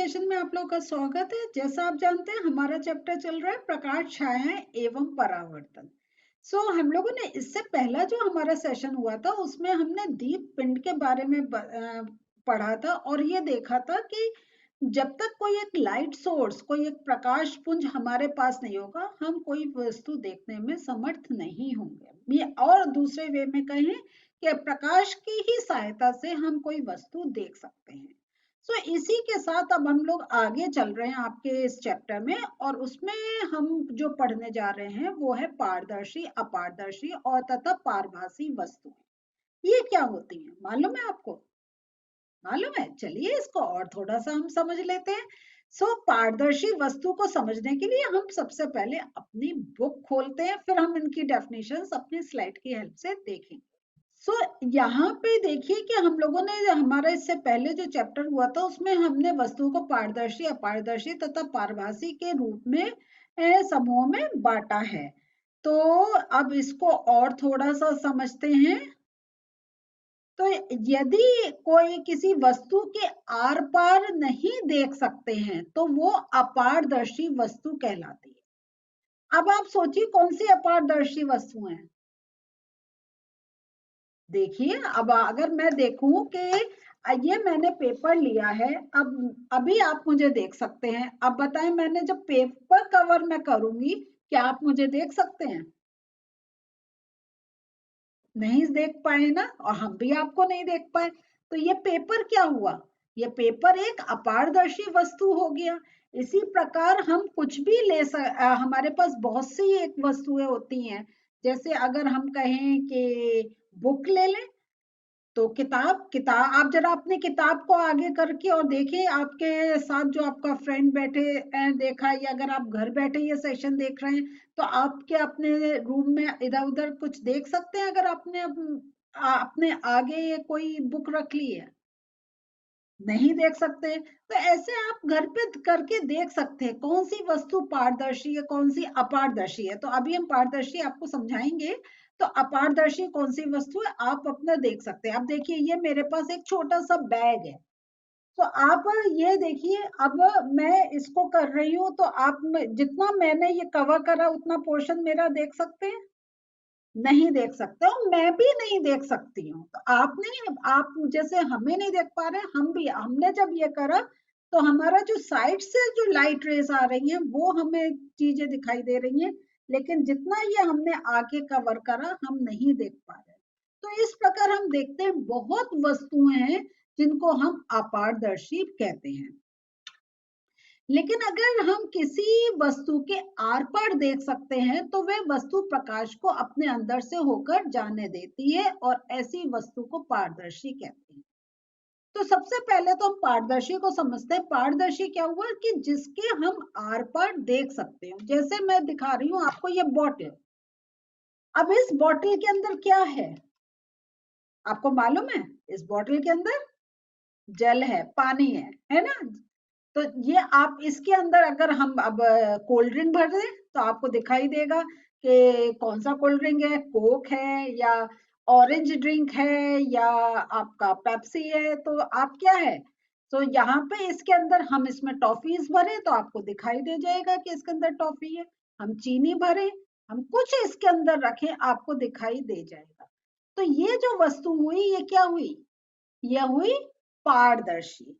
Session में आप लोगों का स्वागत है। जैसा आप जानते हैं हमारा चैप्टर चल रहा है प्रकाश, छायाएं एवं परावर्तन। हम लोगों ने इससे पहला जो हमारा सेशन हुआ था उसमें हमने दीप पिंड के बारे में पढ़ा था और ये देखा था कि जब तक कोई एक लाइट सोर्स, कोई एक प्रकाश पुंज हमारे पास नहीं होगा, हम कोई वस्तु देखने में समर्थ नहीं होंगे। ये और दूसरे वे में कहें कि प्रकाश की ही सहायता से हम कोई वस्तु देख सकते हैं। इसी के साथ अब हम लोग आगे चल रहे हैं आपके इस चैप्टर में, और उसमें हम जो पढ़ने जा रहे हैं वो है पारदर्शी, अपारदर्शी और तथा पारभासी वस्तुएं। ये क्या होती हैं, मालूम है आपको? मालूम है? चलिए इसको और थोड़ा सा हम समझ लेते हैं। पारदर्शी वस्तु को समझने के लिए हम सबसे पहले अपनी बुक खोलते हैं, फिर हम इनकी डेफिनेशंस अपनी स्लाइड की हेल्प से देखेंगे। यहाँ पे देखिए कि हम लोगों ने, हमारा इससे पहले जो चैप्टर हुआ था उसमें हमने वस्तुओं को पारदर्शी, अपारदर्शी तथा पारभासी के रूप में समूहों में बांटा है। तो अब इसको और थोड़ा सा समझते हैं। तो यदि कोई किसी वस्तु के आर पार नहीं देख सकते हैं तो वो अपारदर्शी वस्तु कहलाती है। अब आप सोचिए कौन सी अपारदर्शी वस्तु है। देखिए, अब अगर मैं देखूं कि ये मैंने पेपर लिया है, अब अभी आप मुझे देख सकते हैं। अब बताएं, मैंने जब पेपर कवर मैं करूंगी, क्या आप मुझे देख सकते हैं? नहीं देख पाए ना, और हम भी आपको नहीं देख पाए। तो ये पेपर क्या हुआ? ये पेपर एक अपारदर्शी वस्तु हो गया। इसी प्रकार हम कुछ भी हमारे पास बहुत सी एक वस्तुएं होती हैं। जैसे अगर हम कहें कि बुक ले लें, तो किताब किताब आप जरा अपनी किताब को आगे करके और देखिए, आपके साथ जो आपका फ्रेंड बैठे देखा, या अगर आप घर बैठे ये सेशन देख रहे हैं तो आपके अपने रूम में इधर उधर कुछ देख सकते हैं अगर आपने अपने आगे ये कोई बुक रख ली है? नहीं देख सकते। तो ऐसे आप घर पे करके देख सकते हैं कौन सी वस्तु पारदर्शी है, कौन सी अपारदर्शी है। तो अभी हम पारदर्शी आपको समझाएंगे। तो अपारदर्शी कौन सी वस्तु है आप अपना देख सकते हैं। अब देखिए, ये मेरे पास एक छोटा सा बैग है। तो आप ये देखिए, अब मैं इसको कर रही हूँ तो आप जितना मैंने ये कवर करा उतना पोर्शन मेरा देख सकते हैं? नहीं देख सकते, और मैं भी नहीं देख सकती हूँ। तो आप नहीं, आप जैसे हमें नहीं देख पा रहे, हम भी, हमने जब ये करा तो हमारा जो साइड से जो लाइट रेज आ रही हैं वो हमें चीजें दिखाई दे रही हैं, लेकिन जितना ये हमने आगे कवर करा हम नहीं देख पा रहे। तो इस प्रकार हम देखते हैं बहुत वस्तुएं हैं जिनको हम अपारदर्शी कहते हैं। लेकिन अगर हम किसी वस्तु के आर पार देख सकते हैं तो वह वस्तु प्रकाश को अपने अंदर से होकर जाने देती है, और ऐसी वस्तु को पारदर्शी कहते हैं। तो सबसे पहले तो हम पारदर्शी को समझते हैं। पारदर्शी क्या हुआ कि जिसके हम आर पार देख सकते हैं। जैसे मैं दिखा रही हूँ आपको ये बॉटल। अब इस बॉटल के अंदर क्या है आपको मालूम है? इस बॉटल के अंदर जल है, पानी है ना? तो ये आप इसके अंदर अगर हम अब कोल्ड ड्रिंक भर दें तो आपको दिखाई देगा कि कौन सा कोल्ड ड्रिंक है, कोक है या ऑरेंज ड्रिंक है या आपका पेप्सी है। तो आप क्या है, तो यहाँ पे इसके अंदर हम इसमें टॉफीज भरे तो आपको दिखाई दे जाएगा कि इसके अंदर टॉफी है। हम चीनी भरे, हम कुछ इसके अंदर रखें, आपको दिखाई दे जाएगा। तो ये जो वस्तु हुई ये क्या हुई? यह हुई पारदर्शी।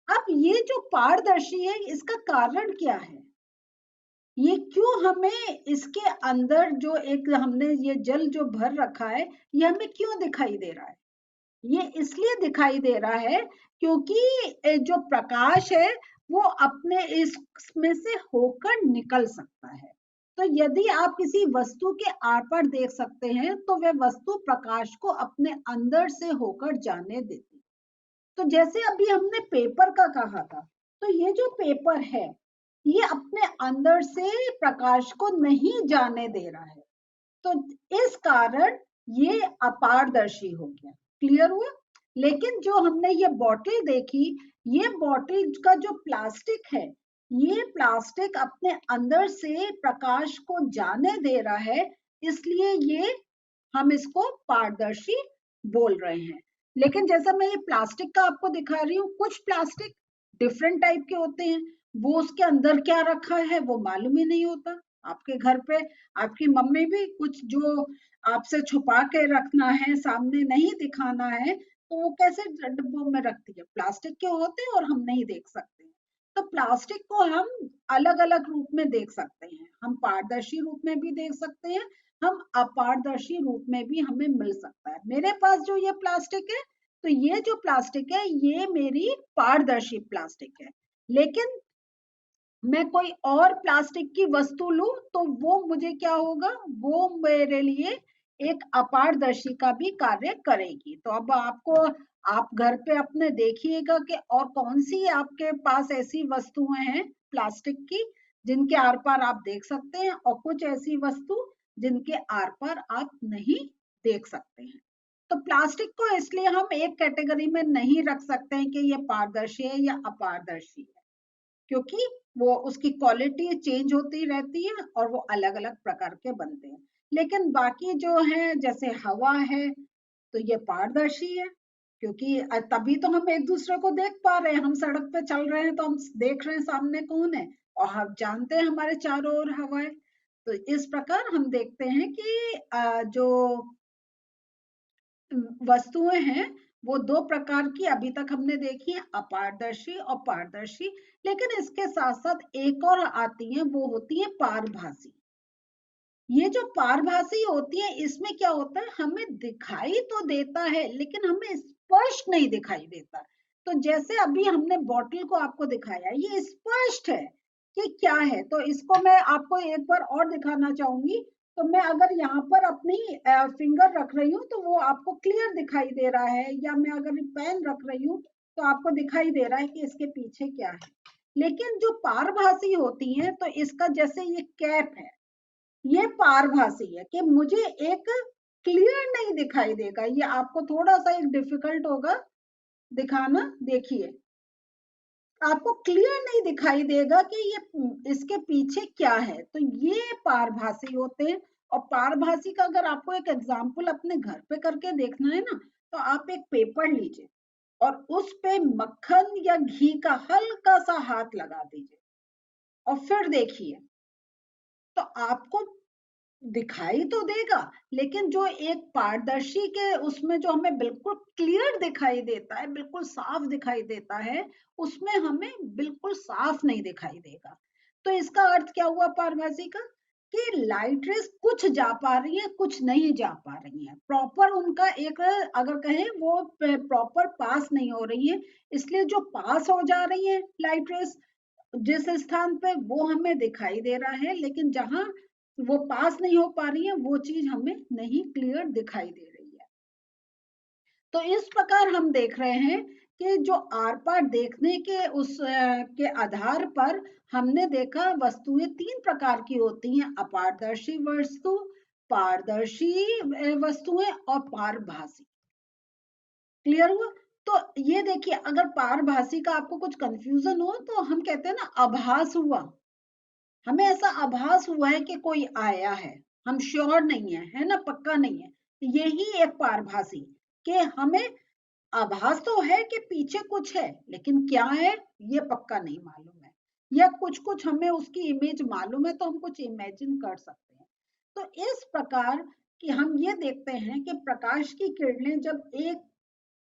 अब ये जो पारदर्शी है इसका कारण क्या है? ये क्यों हमें इसके अंदर जो एक हमने ये जल जो भर रखा है ये हमें क्यों दिखाई दे रहा है? ये इसलिए दिखाई दे रहा है क्योंकि जो प्रकाश है वो अपने इसमें से होकर निकल सकता है। तो यदि आप किसी वस्तु के आर पार देख सकते हैं तो वह वस्तु प्रकाश को अपने अंदर से होकर जाने देती है। तो जैसे अभी हमने पेपर का कहा था, तो ये जो पेपर है ये अपने अंदर से प्रकाश को नहीं जाने दे रहा है, तो इस कारण ये अपारदर्शी हो गया। क्लियर हुआ? लेकिन जो हमने ये बॉटल देखी, ये बॉटल का जो प्लास्टिक है, ये प्लास्टिक अपने अंदर से प्रकाश को जाने दे रहा है, इसलिए ये हम इसको पारदर्शी बोल रहे हैं। लेकिन जैसा मैं ये प्लास्टिक का आपको दिखा रही हूँ, कुछ प्लास्टिक डिफरेंट टाइप के होते हैं, वो उसके अंदर क्या रखा है वो मालूम ही नहीं होता। आपके घर पे आपकी मम्मी भी कुछ जो आपसे छुपा के रखना है, सामने नहीं दिखाना है, तो वो कैसे डिब्बों में रखती है, प्लास्टिक के होते हैं और हम नहीं देख सकते। तो प्लास्टिक को हम अलग अलग रूप में देख सकते हैं, हम पारदर्शी रूप में भी देख सकते हैं, हम अपारदर्शी रूप में भी हमें मिल सकता है। मेरे पास जो ये प्लास्टिक है, तो ये जो प्लास्टिक है ये मेरी पारदर्शी प्लास्टिक है। लेकिन मैं कोई और प्लास्टिक की वस्तु लूं तो वो मुझे क्या होगा, वो मेरे लिए एक अपारदर्शी का भी कार्य करेगी। तो अब आपको, आप घर पे अपने देखिएगा कि और कौन सी आपके पास ऐसी वस्तुएं हैं प्लास्टिक की जिनके आर पार आप देख सकते हैं, और कुछ ऐसी वस्तु जिनके आर पार आप नहीं देख सकते हैं। तो प्लास्टिक को इसलिए हम एक कैटेगरी में नहीं रख सकते हैं कि ये पारदर्शी है या अपारदर्शी है, क्योंकि वो उसकी क्वालिटी चेंज होती रहती है और वो अलग अलग प्रकार के बनते हैं। लेकिन बाकी जो है जैसे हवा है, तो ये पारदर्शी है, क्योंकि तभी तो हम एक दूसरे को देख पा रहे हैं। हम सड़क पे चल रहे हैं तो हम देख रहे हैं सामने कौन है, और हम जानते हैं हमारे चारों ओर हवा है। तो इस प्रकार हम देखते हैं कि जो वस्तुएं हैं वो दो प्रकार की अभी तक हमने देखी है, अपारदर्शी और पारदर्शी। लेकिन इसके साथ साथ एक और आती है, वो होती है पारभासी। ये जो पारभासी होती है इसमें क्या होता है, हमें दिखाई तो देता है लेकिन हमें स्पष्ट नहीं दिखाई देता। तो जैसे अभी हमने बॉटल को आपको दिखाया, ये स्पष्ट है कि क्या है। तो इसको मैं आपको एक बार और दिखाना चाहूंगी। तो मैं अगर यहाँ पर अपनी फिंगर रख रही हूँ तो वो आपको क्लियर दिखाई दे रहा है, या मैं अगर पेन रख रही हूँ तो आपको दिखाई दे रहा है कि इसके पीछे क्या है। लेकिन जो पारभासी होती है, तो इसका जैसे ये कैप है, ये पारभासी है कि मुझे एक क्लियर नहीं दिखाई देगा। ये आपको थोड़ा सा एक डिफिकल्ट होगा दिखाना। देखिए, आपको क्लियर नहीं दिखाई देगा कि ये इसके पीछे क्या है। तो ये पारभासी होते हैं। और पारभासी का अगर आपको एक एग्जाम्पल अपने घर पे करके देखना है ना, तो आप एक पेपर लीजिए और उस पे मक्खन या घी का हल्का सा हाथ लगा दीजिए और फिर देखिए, तो आपको दिखाई तो देगा, लेकिन जो एक पारदर्शी के उसमें जो हमें बिल्कुल क्लियर दिखाई देता है, बिल्कुल साफ दिखाई देता है, उसमें हमें बिल्कुल साफ नहीं दिखाई देगा। तो इसका अर्थ क्या हुआ पारभासी का, कि लाइट रेस कुछ जा पा रही है, कुछ नहीं जा पा रही है, प्रॉपर उनका एक अगर कहें वो प्रॉपर पास नहीं हो रही है। इसलिए जो पास हो जा रही है लाइट रेस जिस स्थान पे, वो हमें दिखाई दे रहा है, लेकिन जहां वो पास नहीं हो पा रही है वो चीज हमें नहीं क्लियर दिखाई दे रही है। तो इस प्रकार हम देख रहे हैं कि जो आर पार देखने के उस के आधार पर हमने देखा वस्तुएं तीन प्रकार की होती हैं, अपारदर्शी वस्तु, पारदर्शी वस्तुएं और पारभासी। क्लियर हुआ? तो ये देखिए, अगर पारभासी का आपको कुछ कंफ्यूजन हो तो हम कहते हैं ना आभास हुआ, हमें ऐसा आभास हुआ है कि कोई आया है, हम श्योर नहीं है ना, पक्का नहीं है। यही एक पारभासी, कि हमें आभास तो है कि पीछे कुछ है, लेकिन क्या है ये पक्का नहीं मालूम है, या कुछ कुछ हमें उसकी इमेज मालूम है तो हम कुछ इमेजिन कर सकते हैं। तो इस प्रकार कि हम ये देखते हैं कि प्रकाश की किरणें जब एक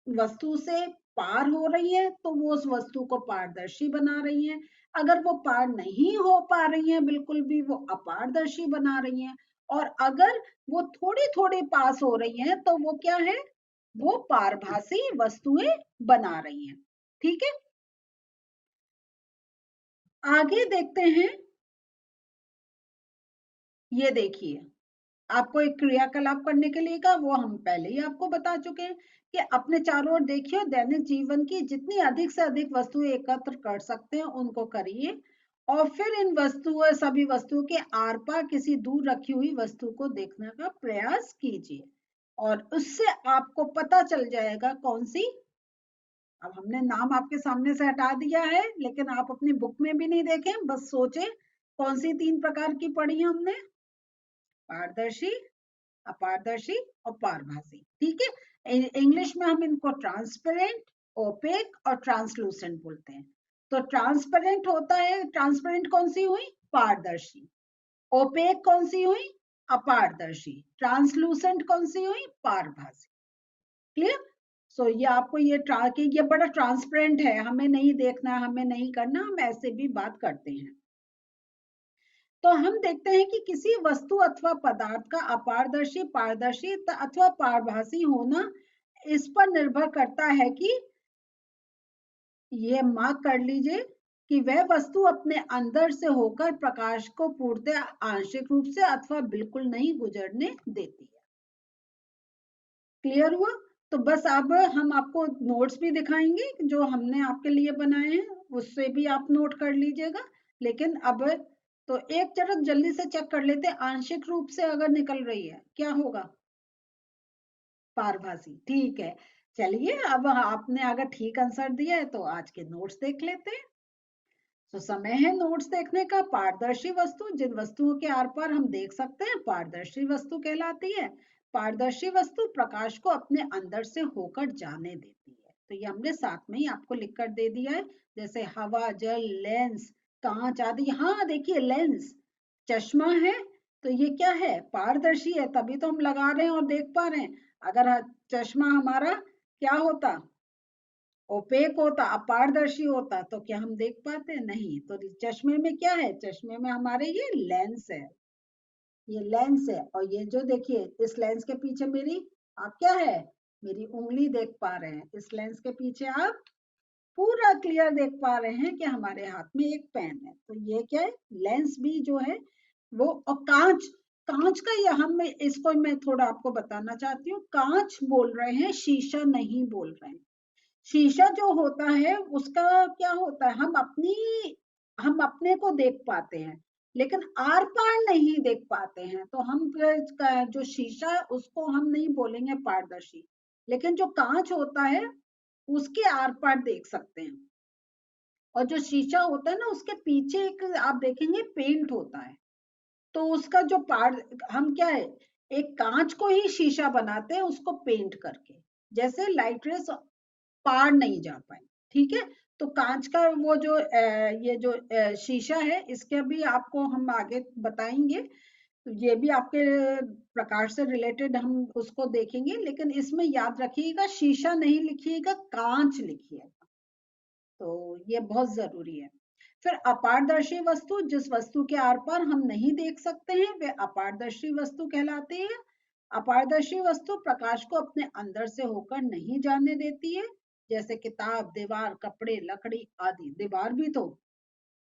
वस्तु से पार हो रही है तो वो उस वस्तु को पारदर्शी बना रही है। अगर वो पार नहीं हो पा रही है बिल्कुल भी, वो अपारदर्शी बना रही है। और अगर वो थोड़ी थोड़ी पास हो रही है तो वो क्या है, वो पारभासी वस्तुएं बना रही हैं। ठीक है, आगे देखते हैं। ये देखिए, आपको एक क्रियाकलाप करने के लिए कहा, वो हम पहले ही आपको बता चुके हैं कि अपने चारों ओर देखिए, दैनिक जीवन की जितनी अधिक से अधिक वस्तुएं एकत्र कर सकते हैं उनको करिए, और फिर इन वस्तुओं सभी वस्तुओं के आर पार किसी दूर रखी हुई वस्तु को देखने का प्रयास कीजिए, और उससे आपको पता चल जाएगा कौन सी। अब हमने नाम आपके सामने से हटा दिया है, लेकिन आप अपनी बुक में भी नहीं देखें, बस सोचे कौन सी तीन प्रकार की पढ़ी हमने, पारदर्शी, अपारदर्शी और पारभासी। ठीक है, इंग्लिश में हम इनको ट्रांसपेरेंट, ओपेक और ट्रांसलूसेंट बोलते हैं। तो ट्रांसपेरेंट होता है, ट्रांसपेरेंट कौन सी हुई? पारदर्शी। ओपेक कौन सी हुई? अपारदर्शी। ट्रांसलूसेंट कौन सी हुई? पारभासी। क्लियर? सो ये आपको ये बड़ा ट्रांसपेरेंट है, हमें नहीं देखना, हमें नहीं करना, हम ऐसे भी बात करते हैं। तो हम देखते हैं कि किसी वस्तु अथवा पदार्थ का अपारदर्शी, पारदर्शी अथवा पारभासी होना इस पर निर्भर करता है कि, ये मार्क कर लीजिए, कि वह वस्तु अपने अंदर से होकर प्रकाश को पूर्णतः आंशिक रूप से अथवा बिल्कुल नहीं गुजरने देती है। क्लियर हुआ? तो बस अब हम आपको नोट्स भी दिखाएंगे जो हमने आपके लिए बनाए हैं, उससे भी आप नोट कर लीजिएगा। लेकिन अब तो एक चरण जल्दी से चेक कर लेते हैं, आंशिक रूप से अगर निकल रही है क्या होगा? पारभासी। ठीक है, चलिए अब आपने अगर ठीक आंसर दिया है तो आज के नोट्स देख लेते हैं। तो समय है नोट्स देखने का। पारदर्शी वस्तु, जिन वस्तुओं के आर पार हम देख सकते हैं, पारदर्शी वस्तु कहलाती है। पारदर्शी वस्तु प्रकाश को अपने अंदर से होकर जाने देती है। तो ये हमने साथ में ही आपको लिख कर दे दिया है, जैसे हवा, जल, लेंस, कांच आदि। हाँ देखिए, लेंस चश्मा है तो ये क्या है? पारदर्शी है, तभी तो हम लगा रहे हैं और देख पा रहे हैं। अगर चश्मा हमारा क्या होता? ओपेक होता, अपारदर्शी होता, तो क्या हम देख पाते? नहीं। तो चश्मे में क्या है? चश्मे में हमारे ये लेंस है, ये लेंस है। और ये जो देखिए, इस लेंस के पीछे मेरी, आप क्या है? मेरी उंगली देख पा रहे हैं। इस लेंस के पीछे आप पूरा क्लियर देख पा रहे हैं कि हमारे हाथ में एक पेन है। तो ये क्या है? लेंस भी जो है वो। और कांच, कांच का ये हम इसको मैं थोड़ा आपको बताना चाहती हूँ। कांच बोल रहे हैं, शीशा नहीं बोल रहे हैं। शीशा जो होता है उसका क्या होता है? हम अपने को देख पाते हैं, लेकिन आर पार नहीं देख पाते हैं। तो हम जो शीशा है उसको हम नहीं बोलेंगे पारदर्शी, लेकिन जो कांच होता है उसके आर पार देख सकते हैं। और जो शीशा होता है ना, उसके पीछे एक आप देखेंगे पेंट होता है। तो उसका जो पार, हम क्या है, एक कांच को ही शीशा बनाते हैं उसको पेंट करके, जैसे लाइट रेस पार नहीं जा पाए। ठीक है? तो कांच का वो जो ये जो शीशा है, इसके भी आपको हम आगे बताएंगे। तो ये भी आपके प्रकाश से रिलेटेड हम उसको देखेंगे, लेकिन इसमें याद रखिएगा शीशा नहीं लिखिएगा, कांच लिखिएगा। तो ये बहुत जरूरी है। फिर अपारदर्शी वस्तु, जिस वस्तु के आर पार हम नहीं देख सकते हैं, वे अपारदर्शी वस्तु कहलाती है। अपारदर्शी वस्तु प्रकाश को अपने अंदर से होकर नहीं जाने देती है, जैसे किताब, दीवार, कपड़े, लकड़ी आदि। दीवार भी तो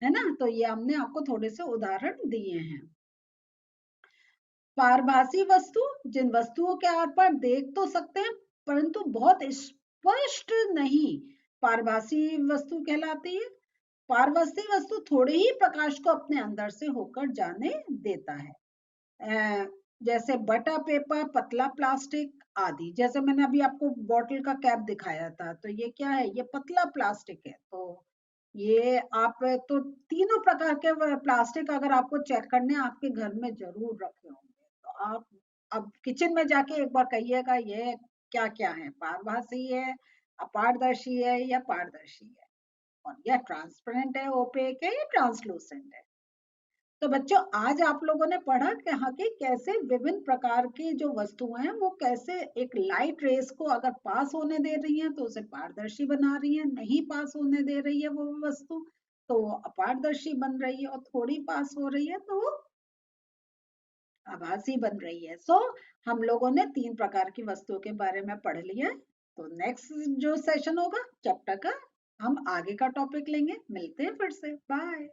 है ना। तो ये हमने आपको थोड़े से उदाहरण दिए हैं। पारभासी वस्तु, जिन वस्तुओं के आर पार देख तो सकते हैं परंतु बहुत स्पष्ट नहीं, पारभासी वस्तु कहलाती है। पारभासी वस्तु थोड़े ही प्रकाश को अपने अंदर से होकर जाने देता है, जैसे बटा पेपर, पतला प्लास्टिक आदि। जैसे मैंने अभी आपको बॉटल का कैप दिखाया था, तो ये क्या है? ये पतला प्लास्टिक है। तो ये आप तो तीनों प्रकार के प्लास्टिक अगर आपको चेक करने, आपके घर में जरूर रखे होंगे। तो आप अब किचन में जाके एक बार कहिएगा ये क्या क्या है, पारभासी है, अपारदर्शी है या पारदर्शी है, और यह ट्रांसपेरेंट है, ओपेक है या ट्रांसलूसेंट है। तो बच्चों, आज आप लोगों ने पढ़ा कि हाँ कि कैसे विभिन्न प्रकार की जो वस्तुएं हैं वो कैसे एक लाइट रेस को अगर पास होने दे रही हैं तो उसे पारदर्शी बना रही है, नहीं पास होने दे रही है वो वस्तु तो वो अपारदर्शी बन रही है, और थोड़ी पास हो रही है तो वो आभासी बन रही है। सो हम लोगों ने 3 प्रकार की वस्तुओं के बारे में पढ़ लिया है। तो नेक्स्ट जो सेशन होगा चैप्टर का, हम आगे का टॉपिक लेंगे। मिलते हैं फिर से, बाय।